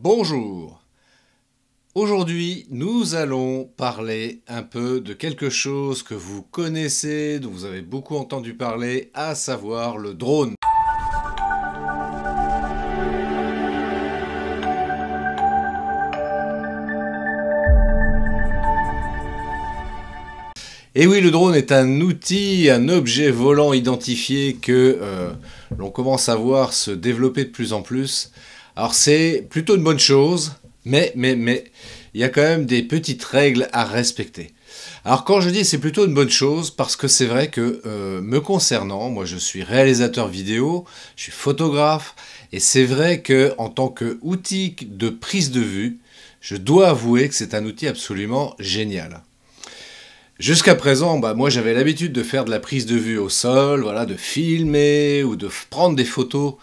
Bonjour. Aujourd'hui, nous allons parler un peu de quelque chose que vous connaissez, dont vous avez beaucoup entendu parler, à savoir le drone. Et oui, le drone est un outil, un objet volant identifié que l'on commence à voir se développer de plus en plus. Alors c'est plutôt une bonne chose, mais il y a quand même des petites règles à respecter. Alors quand je dis c'est plutôt une bonne chose, parce que c'est vrai que me concernant, moi je suis réalisateur vidéo, je suis photographe, et c'est vrai que en tant qu'outil de prise de vue, je dois avouer que c'est un outil absolument génial. Jusqu'à présent, moi j'avais l'habitude de faire de la prise de vue au sol, voilà, de filmer ou de prendre des photos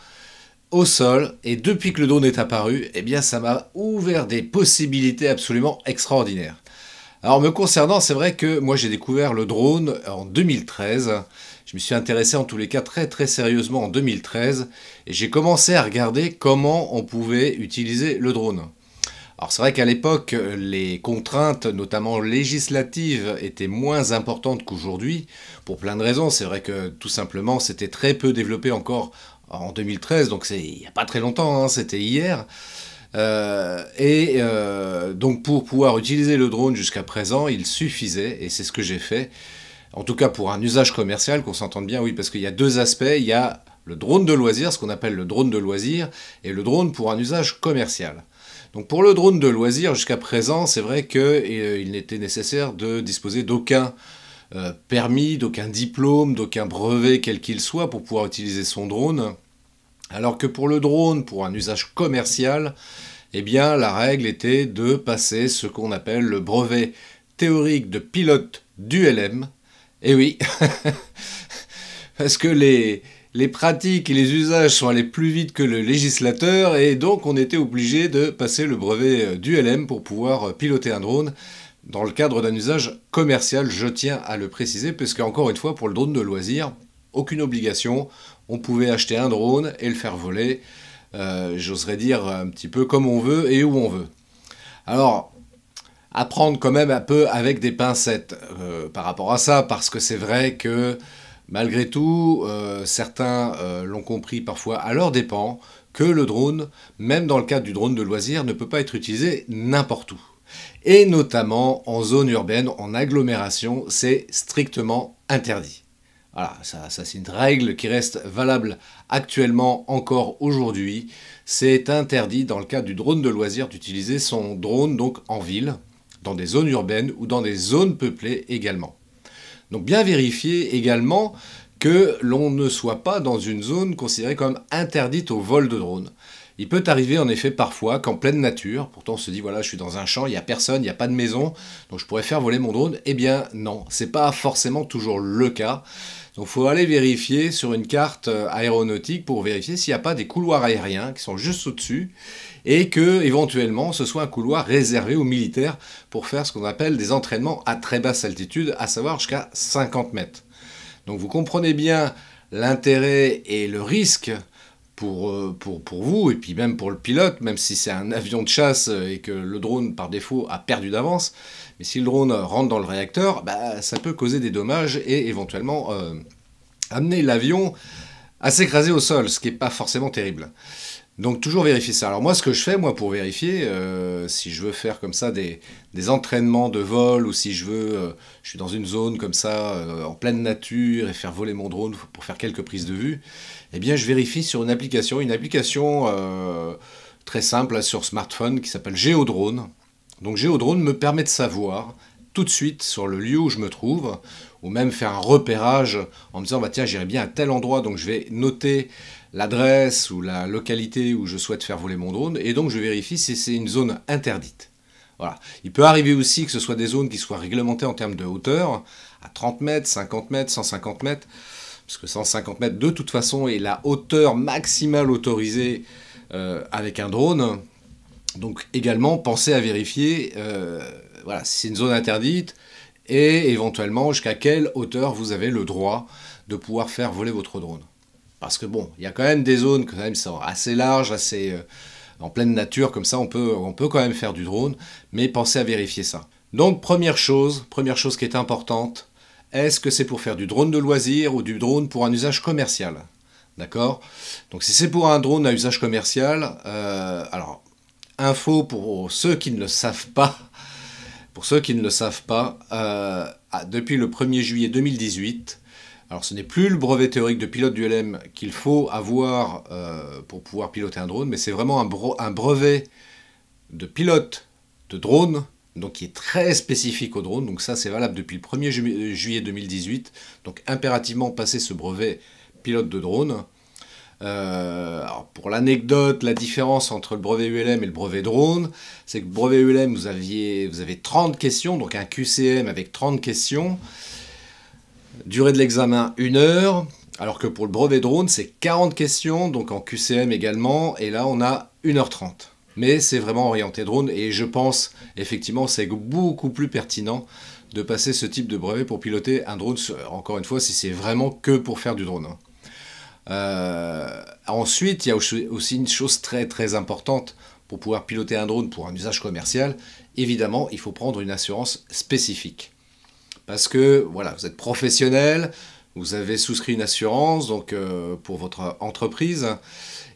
au sol, et depuis que le drone est apparu, eh bien ça m'a ouvert des possibilités absolument extraordinaires. Alors me concernant, c'est vrai que moi j'ai découvert le drone en 2013, je me suis intéressé en tous les cas très sérieusement en 2013, et j'ai commencé à regarder comment on pouvait utiliser le drone. Alors c'est vrai qu'à l'époque, les contraintes, notamment législatives, étaient moins importantes qu'aujourd'hui, pour plein de raisons. C'est vrai que tout simplement, c'était très peu développé encore en 2013, donc il n'y a pas très longtemps, hein, c'était hier. Donc pour pouvoir utiliser le drone jusqu'à présent, il suffisait, et c'est ce que j'ai fait, en tout cas pour un usage commercial, qu'on s'entende bien, oui, parce qu'il y a deux aspects, il y a le drone de loisir, ce qu'on appelle le drone de loisir, et le drone pour un usage commercial. Donc pour le drone de loisir, jusqu'à présent, c'est vrai qu'il n'était nécessaire de disposer d'aucun permis, d'aucun diplôme, d'aucun brevet, quel qu'il soit, pour pouvoir utiliser son drone. Alors que pour le drone, pour un usage commercial, eh bien la règle était de passer ce qu'on appelle le brevet théorique de pilote d'ULM. Et oui, parce que les pratiques et les usages sont allés plus vite que le législateur, et donc on était obligé de passer le brevet d'ULM pour pouvoir piloter un drone dans le cadre d'un usage commercial, je tiens à le préciser, parce qu'encore une fois, pour le drone de loisir, aucune obligation, on pouvait acheter un drone et le faire voler, j'oserais dire un petit peu comme on veut et où on veut. Alors, à prendre quand même un peu avec des pincettes par rapport à ça, parce que c'est vrai que malgré tout, certains l'ont compris parfois à leurs dépens, que le drone, même dans le cadre du drone de loisir, ne peut pas être utilisé n'importe où. Et notamment en zone urbaine, en agglomération, c'est strictement interdit. Voilà, ça c'est une règle qui reste valable actuellement encore aujourd'hui. C'est interdit dans le cadre du drone de loisir d'utiliser son drone donc en ville, dans des zones urbaines ou dans des zones peuplées également. Donc bien vérifier également que l'on ne soit pas dans une zone considérée comme interdite au vol de drone. Il peut arriver en effet parfois qu'en pleine nature, pourtant on se dit voilà je suis dans un champ, il n'y a personne, il n'y a pas de maison, donc je pourrais faire voler mon drone. Eh bien non, c'est pas forcément toujours le cas. Donc il faut aller vérifier sur une carte aéronautique pour vérifier s'il n'y a pas des couloirs aériens qui sont juste au-dessus, et que éventuellement ce soit un couloir réservé aux militaires pour faire ce qu'on appelle des entraînements à très basse altitude, à savoir jusqu'à 50 mètres. Donc vous comprenez bien l'intérêt et le risque pour vous, et puis même pour le pilote, même si c'est un avion de chasse et que le drone par défaut a perdu d'avance, mais si le drone rentre dans le réacteur, ça peut causer des dommages et éventuellement amener l'avion à s'écraser au sol, ce qui n'est pas forcément terrible. Donc toujours vérifier ça. Alors moi ce que je fais pour vérifier, si je veux faire comme ça des entraînements de vol, ou si je suis dans une zone comme ça, en pleine nature, et faire voler mon drone pour faire quelques prises de vue, eh bien je vérifie sur une application très simple sur smartphone qui s'appelle Géodrone. Donc Géodrone me permet de savoir tout de suite sur le lieu où je me trouve, ou même faire un repérage en me disant tiens j'irai bien à tel endroit, donc je vais noter l'adresse ou la localité où je souhaite faire voler mon drone, et donc je vérifie si c'est une zone interdite. Voilà. Il peut arriver aussi que ce soit des zones qui soient réglementées en termes de hauteur, à 30 mètres, 50 mètres, 150 mètres, parce que 150 mètres de toute façon est la hauteur maximale autorisée avec un drone. Donc également, pensez à vérifier si c'est une zone interdite, et éventuellement jusqu'à quelle hauteur vous avez le droit de pouvoir faire voler votre drone. Parce que bon, il y a quand même des zones qui sont assez larges, en pleine nature, comme ça on peut quand même faire du drone, mais pensez à vérifier ça. Donc première chose qui est importante, est-ce que c'est pour faire du drone de loisir ou du drone pour un usage commercial? D'accord? Donc si c'est pour un drone à usage commercial, alors info pour ceux qui ne le savent pas, depuis le 1er juillet 2018, alors ce n'est plus le brevet théorique de pilote d'ULM qu'il faut avoir pour pouvoir piloter un drone, mais c'est vraiment un brevet de pilote de drone, donc qui est très spécifique au drone. Donc ça c'est valable depuis le 1er juillet 2018. Donc impérativement passer ce brevet pilote de drone. Alors pour l'anecdote, la différence entre le brevet ULM et le brevet drone, c'est que le brevet ULM, vous avez 30 questions, donc un QCM avec 30 questions. Durée de l'examen 1 heure, alors que pour le brevet drone, c'est 40 questions, donc en QCM également, et là on a 1h30. Mais c'est vraiment orienté drone, et je pense effectivement c'est beaucoup plus pertinent de passer ce type de brevet pour piloter un drone, encore une fois, si c'est vraiment que pour faire du drone. Ensuite, il y a aussi une chose très très importante pour pouvoir piloter un drone pour un usage commercial. Évidemment, il faut prendre une assurance spécifique. Parce que voilà, vous êtes professionnel, vous avez souscrit une assurance donc pour votre entreprise.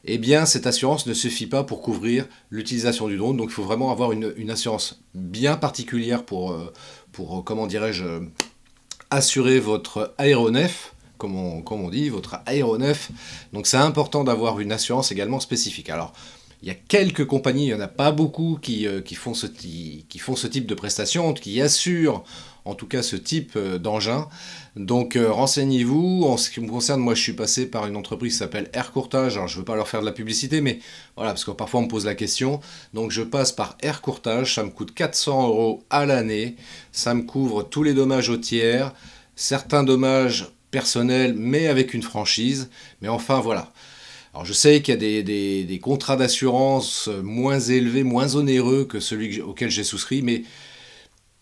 Eh bien, cette assurance ne suffit pas pour couvrir l'utilisation du drone. Donc, il faut vraiment avoir une assurance bien particulière pour comment dirais-je, assurer votre aéronef. Comme on dit, votre aéronef. Donc c'est important d'avoir une assurance également spécifique. Alors, il y a quelques compagnies, il n'y en a pas beaucoup, qui font ce type de prestations, qui assurent en tout cas ce type d'engin. Donc renseignez-vous. En ce qui me concerne, moi je suis passé par une entreprise qui s'appelle Air Courtage. Alors je ne veux pas leur faire de la publicité, mais voilà, parce que parfois on me pose la question. Donc je passe par Air Courtage, ça me coûte 400 € à l'année. Ça me couvre tous les dommages au tiers, certains dommages personnel, mais avec une franchise. Mais enfin, voilà. Alors, je sais qu'il y a des contrats d'assurance moins élevés, moins onéreux que celui auquel j'ai souscrit, mais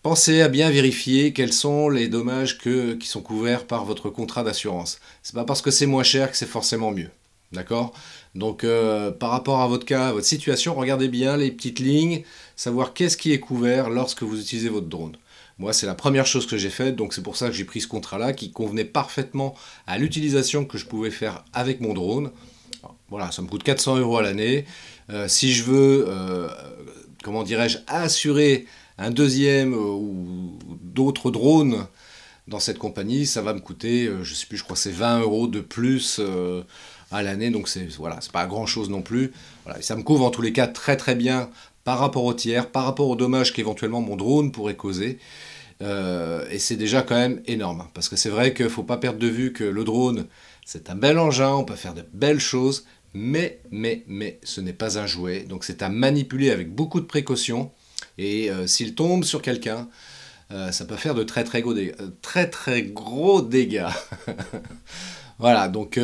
pensez à bien vérifier quels sont les dommages qui sont couverts par votre contrat d'assurance. C'est pas parce que c'est moins cher que c'est forcément mieux. D'accord? Donc, par rapport à votre cas, à votre situation, regardez bien les petites lignes, savoir qu'est-ce qui est couvert lorsque vous utilisez votre drone. Moi, c'est la première chose que j'ai faite, donc c'est pour ça que j'ai pris ce contrat-là, qui convenait parfaitement à l'utilisation que je pouvais faire avec mon drone. Alors, voilà, ça me coûte 400 € à l'année. Si je veux, comment dirais-je, assurer un deuxième ou d'autres drones dans cette compagnie, ça va me coûter, je sais plus, je crois que c'est 20 € de plus à l'année, donc c'est voilà, c'est pas grand-chose non plus. Voilà, et ça me couvre en tous les cas très très bien par rapport au tiers, par rapport aux dommages qu'éventuellement mon drone pourrait causer. Et c'est déjà quand même énorme. Parce que c'est vrai qu'il ne faut pas perdre de vue que le drone, c'est un bel engin, on peut faire de belles choses, mais ce n'est pas un jouet. Donc c'est à manipuler avec beaucoup de précautions. Et s'il tombe sur quelqu'un, ça peut faire de très gros dégâts. Voilà, donc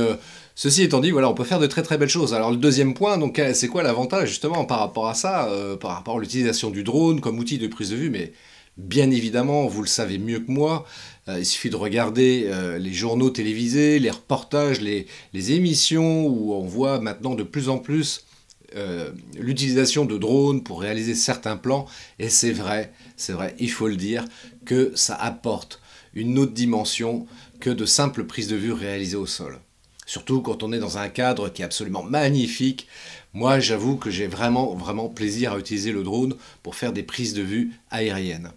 ceci étant dit, voilà, on peut faire de très belles choses. Alors le deuxième point, donc c'est quoi l'avantage justement par rapport à ça, par rapport à l'utilisation du drone comme outil de prise de vue, mais bien évidemment, vous le savez mieux que moi, il suffit de regarder les journaux télévisés, les reportages, les émissions où on voit maintenant de plus en plus l'utilisation de drones pour réaliser certains plans, et c'est vrai, il faut le dire, que ça apporte une autre dimension que de simples prises de vue réalisées au sol. Surtout quand on est dans un cadre qui est absolument magnifique. Moi, j'avoue que j'ai vraiment plaisir à utiliser le drone pour faire des prises de vue aériennes.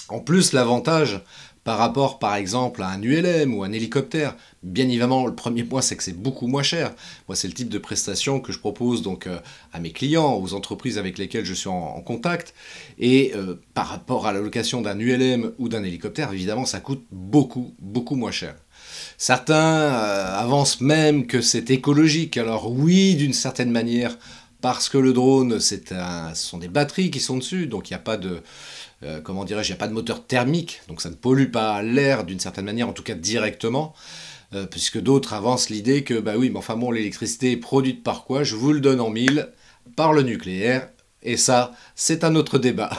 En plus, l'avantage par rapport, par exemple, à un ULM ou un hélicoptère, bien évidemment, le premier point, c'est que c'est beaucoup moins cher. Moi, c'est le type de prestation que je propose donc à mes clients, aux entreprises avec lesquelles je suis en contact. Et par rapport à la location d'un ULM ou d'un hélicoptère, évidemment, ça coûte beaucoup moins cher. Certains avancent même que c'est écologique. Alors oui, d'une certaine manière, parce que le drone, ce sont des batteries qui sont dessus, donc il n'y a pas de... comment dirais-je, il n'y a pas de moteur thermique, donc ça ne pollue pas l'air d'une certaine manière, en tout cas directement, puisque d'autres avancent l'idée que, bah oui, mais enfin bon, l'électricité est produite par quoi? Je vous le donne en mille, par le nucléaire, et ça, c'est un autre débat.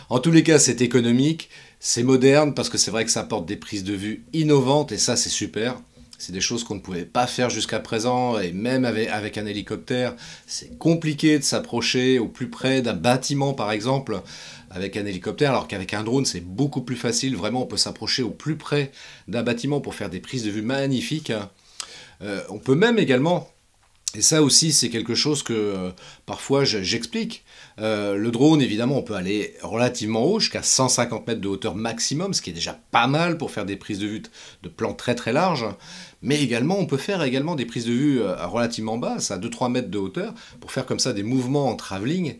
En tous les cas, c'est économique, c'est moderne, parce que c'est vrai que ça apporte des prises de vue innovantes, et ça, c'est super. C'est des choses qu'on ne pouvait pas faire jusqu'à présent, et même avec un hélicoptère, c'est compliqué de s'approcher au plus près d'un bâtiment par exemple, avec un hélicoptère, alors qu'avec un drone c'est beaucoup plus facile, vraiment on peut s'approcher au plus près d'un bâtiment pour faire des prises de vue magnifiques. On peut même également, et ça aussi c'est quelque chose que parfois j'explique, le drone évidemment on peut aller relativement haut, jusqu'à 150 mètres de hauteur maximum, ce qui est déjà pas mal pour faire des prises de vue de plans très très larges, mais également on peut faire également des prises de vue relativement basses, à 2-3 mètres de hauteur, pour faire comme ça des mouvements en travelling,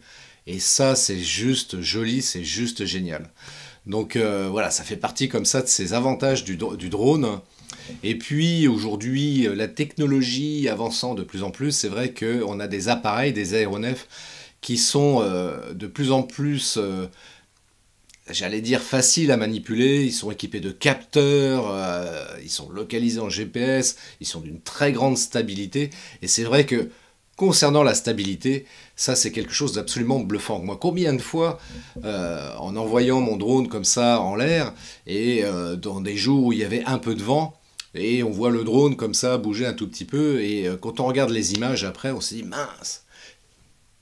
et ça c'est juste joli, c'est juste génial. Donc voilà, ça fait partie comme ça de ces avantages du drone. Et puis aujourd'hui, la technologie avançant de plus en plus, c'est vrai qu'on a des appareils, des aéronefs qui sont de plus en plus, j'allais dire, faciles à manipuler. Ils sont équipés de capteurs, ils sont localisés en GPS, ils sont d'une très grande stabilité. Et c'est vrai que concernant la stabilité, ça c'est quelque chose d'absolument bluffant. Moi, combien de fois, en envoyant mon drone comme ça en l'air, et dans des jours où il y avait un peu de vent, et on voit le drone comme ça bouger un tout petit peu, et quand on regarde les images après, on se dit mince,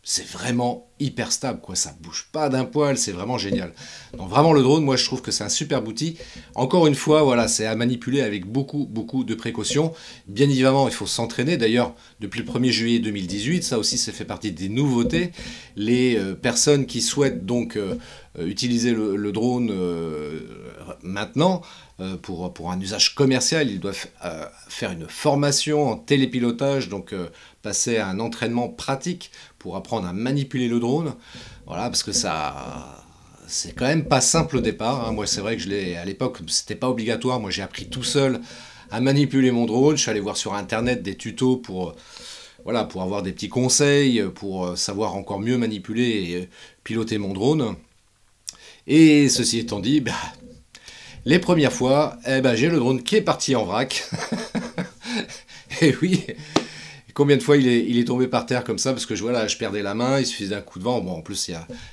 c'est vraiment hyper stable, quoi. Ça bouge pas d'un poil, c'est vraiment génial. Donc vraiment le drone, moi je trouve que c'est un superbe outil. Encore une fois, voilà, c'est à manipuler avec beaucoup de précautions. Bien évidemment, il faut s'entraîner. D'ailleurs, depuis le 1er juillet 2018, ça aussi, ça fait partie des nouveautés. Les personnes qui souhaitent donc utiliser le drone maintenant, pour un usage commercial, ils doivent faire une formation en télépilotage, donc passer à un entraînement pratique pour apprendre à manipuler le drone. Voilà, parce que ça, c'est quand même pas simple au départ, hein. Moi, c'est vrai que à l'époque, c'était pas obligatoire. Moi, j'ai appris tout seul à manipuler mon drone. Je suis allé voir sur Internet des tutos voilà, pour avoir des petits conseils, pour savoir encore mieux manipuler et piloter mon drone. Et ceci étant dit, bah, les premières fois, eh ben, j'ai le drone qui est parti en vrac. Et oui, combien de fois il est tombé par terre comme ça, parce que voilà, je perdais la main, il suffisait d'un coup de vent. Bon, en plus, il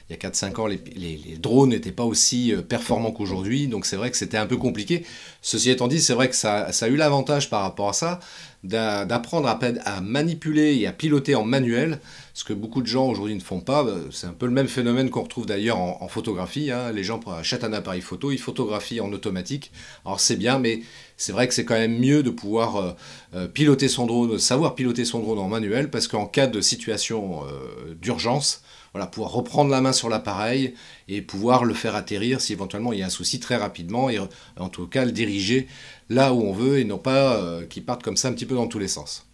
y a 4-5 ans, les drones n'étaient pas aussi performants qu'aujourd'hui, donc c'est vrai que c'était un peu compliqué. Ceci étant dit, c'est vrai que ça a eu l'avantage par rapport à ça, d'apprendre à manipuler et à piloter en manuel, ce que beaucoup de gens aujourd'hui ne font pas. C'est un peu le même phénomène qu'on retrouve d'ailleurs en photographie, hein. Les gens achètent un appareil photo, ils photographient en automatique. Alors c'est bien, mais c'est vrai que c'est quand même mieux de pouvoir piloter son drone, savoir piloter son drone en manuel, parce qu'en cas de situation d'urgence, voilà, pouvoir reprendre la main sur l'appareil et pouvoir le faire atterrir si éventuellement il y a un souci très rapidement, et en tout cas le diriger là où on veut, et non pas qu'il parte comme ça un petit peu dans tous les sens.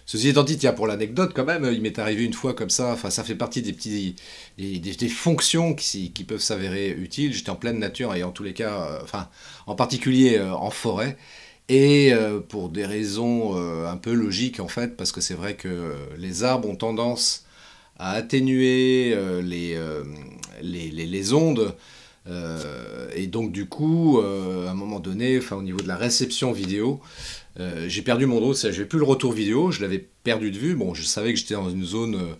Ceci étant dit, tiens, pour l'anecdote quand même, il m'est arrivé une fois comme ça, enfin ça fait partie des fonctions qui peuvent s'avérer utiles. J'étais en pleine nature, et en tous les cas, enfin en particulier en forêt, et pour des raisons un peu logiques en fait, parce que c'est vrai que les arbres ont tendance à atténuer les ondes, et donc du coup, à un moment donné, enfin, au niveau de la réception vidéo, j'ai perdu mon drone, j'ai plus le retour vidéo, je l'avais perdu de vue. Bon, je savais que j'étais dans une zone où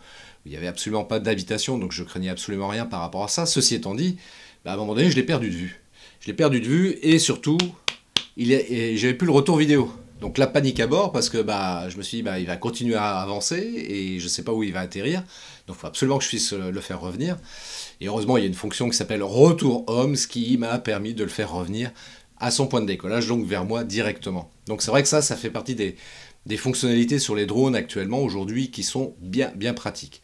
il n'y avait absolument pas d'habitation, donc je craignais absolument rien par rapport à ça. Ceci étant dit, bah, à un moment donné, je l'ai perdu de vue. Je l'ai perdu de vue, et surtout, j'avais plus le retour vidéo. Donc la panique à bord, parce que bah, je me suis dit, bah, il va continuer à avancer, et je ne sais pas où il va atterrir, donc il faut absolument que je puisse le faire revenir. Et heureusement, il y a une fonction qui s'appelle Retour Homme, ce qui m'a permis de le faire revenir à son point de décollage, donc vers moi directement. Donc c'est vrai que ça fait partie des fonctionnalités sur les drones actuellement, aujourd'hui, qui sont bien pratiques.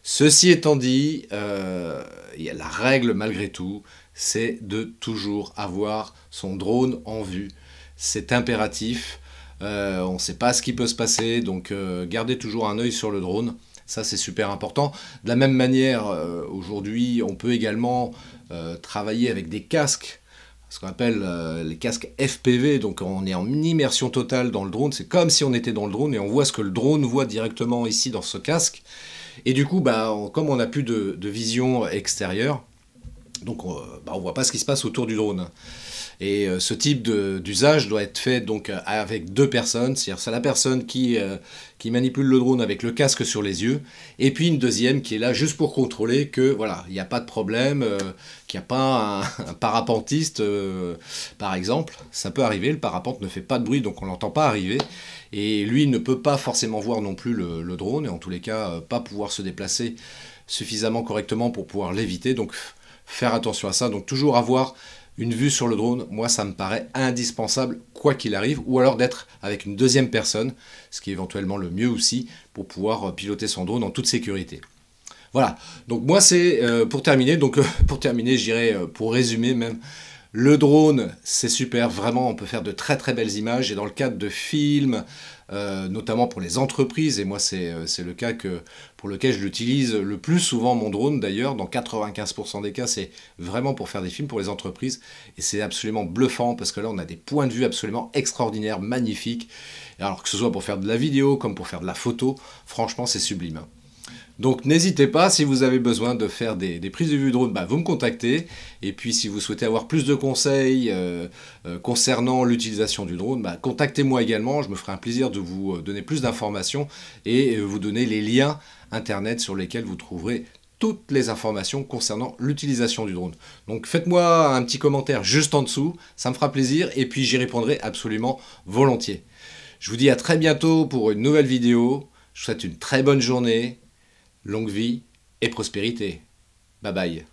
Ceci étant dit, il y a la règle malgré tout, c'est de toujours avoir son drone en vue. C'est impératif. On ne sait pas ce qui peut se passer, donc gardez toujours un œil sur le drone. Ça, c'est super important. De la même manière, aujourd'hui, on peut également travailler avec des casques, ce qu'on appelle les casques FPV. Donc, on est en immersion totale dans le drone. C'est comme si on était dans le drone, et on voit ce que le drone voit directement ici dans ce casque. Et du coup, bah, comme on n'a plus de vision extérieure, Donc on voit pas ce qui se passe autour du drone. Et ce type d'usage doit être fait donc avec deux personnes, c'est-à-dire c'est la personne qui manipule le drone avec le casque sur les yeux, et puis une deuxième qui est là juste pour contrôler que voilà, il n'y a pas de problème, qu'il n'y a pas un parapentiste, par exemple. Ça peut arriver, le parapente ne fait pas de bruit, donc on l'entend pas arriver, et lui ne peut pas forcément voir non plus le drone, et en tous les cas pas pouvoir se déplacer suffisamment correctement pour pouvoir l'éviter, donc faire attention à ça, donc toujours avoir une vue sur le drone, moi ça me paraît indispensable quoi qu'il arrive, ou alors d'être avec une deuxième personne, ce qui est éventuellement le mieux aussi, pour pouvoir piloter son drone en toute sécurité. Voilà, donc moi c'est pour terminer, je dirais pour résumer même, le drone c'est super, vraiment on peut faire de très très belles images, et dans le cadre de films, notamment pour les entreprises, et moi c'est le cas pour lequel je l'utilise le plus souvent, mon drone d'ailleurs, dans 95% des cas c'est vraiment pour faire des films pour les entreprises, et c'est absolument bluffant parce que là on a des points de vue absolument extraordinaires, magnifiques, alors que ce soit pour faire de la vidéo comme pour faire de la photo, franchement c'est sublime. Donc n'hésitez pas, si vous avez besoin de faire des prises de vue drone, vous me contactez. Et puis si vous souhaitez avoir plus de conseils concernant l'utilisation du drone, contactez-moi également. Je me ferai un plaisir de vous donner plus d'informations et vous donner les liens internet sur lesquels vous trouverez toutes les informations concernant l'utilisation du drone. Donc faites-moi un petit commentaire juste en dessous, ça me fera plaisir et puis j'y répondrai absolument volontiers. Je vous dis à très bientôt pour une nouvelle vidéo. Je vous souhaite une très bonne journée. Longue vie et prospérité. Bye bye.